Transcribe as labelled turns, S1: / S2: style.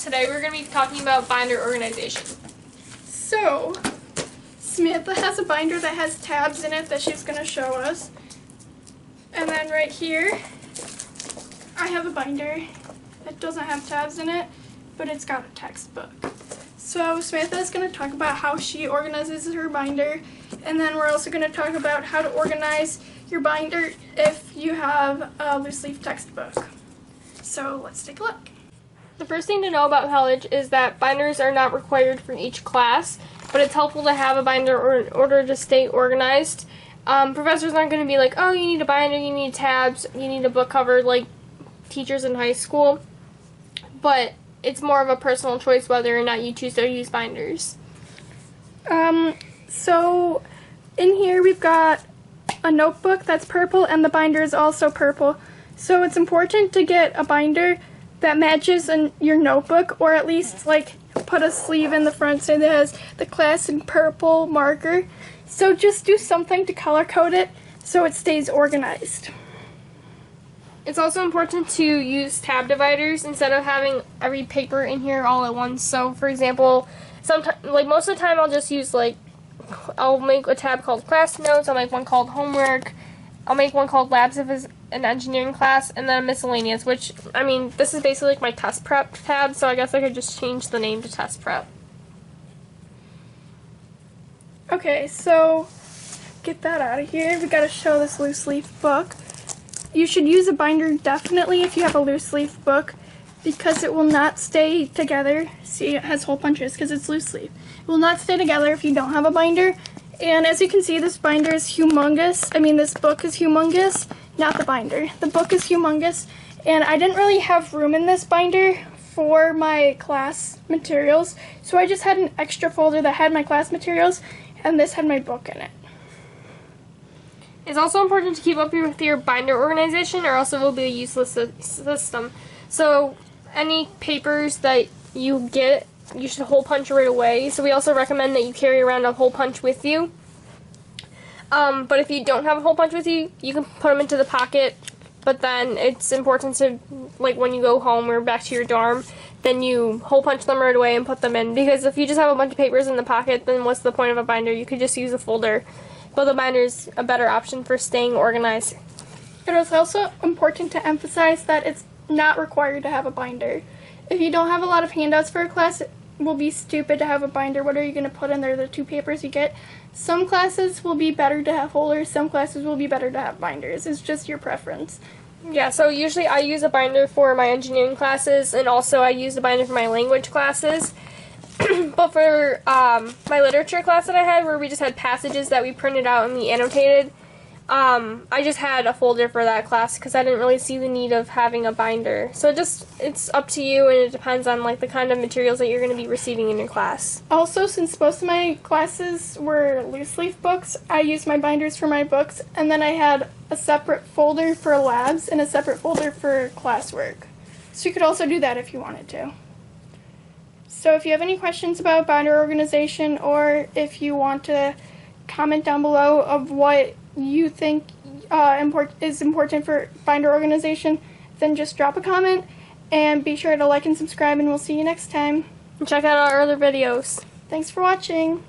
S1: Today we're going to be talking about binder organization.
S2: So, Samantha has a binder that has tabs in it that she's going to show us. And then right here, I have a binder that doesn't have tabs in it, but it's got a textbook. So Samantha is going to talk about how she organizes her binder, and then we're also going to talk about how to organize your binder if you have a loose leaf textbook. So let's take a look.
S1: The first thing to know about college is that binders are not required for each class, but it's helpful to have a binder in order to stay organized. Professors aren't going to be like, oh, you need a binder, you need tabs, you need a book cover like teachers in high school, but it's more of a personal choice whether or not you choose to use binders.
S2: So in here we've got a notebook that's purple and the binder is also purple. So it's important to get a binder that matches your notebook, or at least like put a sleeve in the front so that has the class in purple marker. So just do something to color code it so it stays organized.
S1: It's also important to use tab dividers instead of having every paper in here all at once. So for example, most of the time I'll just use I'll make a tab called class notes, I'll make one called homework, I'll make one called labs if it's an engineering class, and then miscellaneous, which, I mean, this is basically like my test prep tab, so I guess I could just change the name to test prep.
S2: Okay, so get that out of here. We gotta show this loose leaf book. You should use a binder definitely if you have a loose leaf book, because it will not stay together. See, it has hole punches because it's loose leaf. It will not stay together if you don't have a binder. And as you can see, this binder is humongous. I mean, this book is humongous, not the binder. The book is humongous, and I didn't really have room in this binder for my class materials, so I just had an extra folder that had my class materials, and this had my book in it.
S1: It's also important to keep up with your binder organization, or else it will be a useless system. So any papers that you get, you should hole punch right away. So we also recommend that you carry around a hole punch with you. But if you don't have a hole punch with you, you can put them into the pocket. But then it's important to, when you go home or back to your dorm, then you hole punch them right away and put them in. Because if you just have a bunch of papers in the pocket, then what's the point of a binder? You could just use a folder. But the binder is a better option for staying organized.
S2: It is also important to emphasize that it's not required to have a binder. If you don't have a lot of handouts for a class, it will be stupid to have a binder. What are you going to put in there? The two papers you get? Some classes will be better to have folders, some classes will be better to have binders. It's just your preference.
S1: Yeah, so usually I use a binder for my engineering classes, and also I use a binder for my language classes. But for my literature class that I had, where we just had passages that we printed out and we annotated, I just had a folder for that class because I didn't really see the need of having a binder. So it's up to you, and it depends on the kind of materials that you're going to be receiving in your class.
S2: Also, since most of my classes were loose leaf books, I used my binders for my books, and then I had a separate folder for labs and a separate folder for classwork. So you could also do that if you wanted to. So if you have any questions about binder organization, or if you want to comment down below of what you think is important for binder organization, then just drop a comment, and be sure to like and subscribe, and we'll see you next time.
S1: And check out our other videos.
S2: Thanks for watching.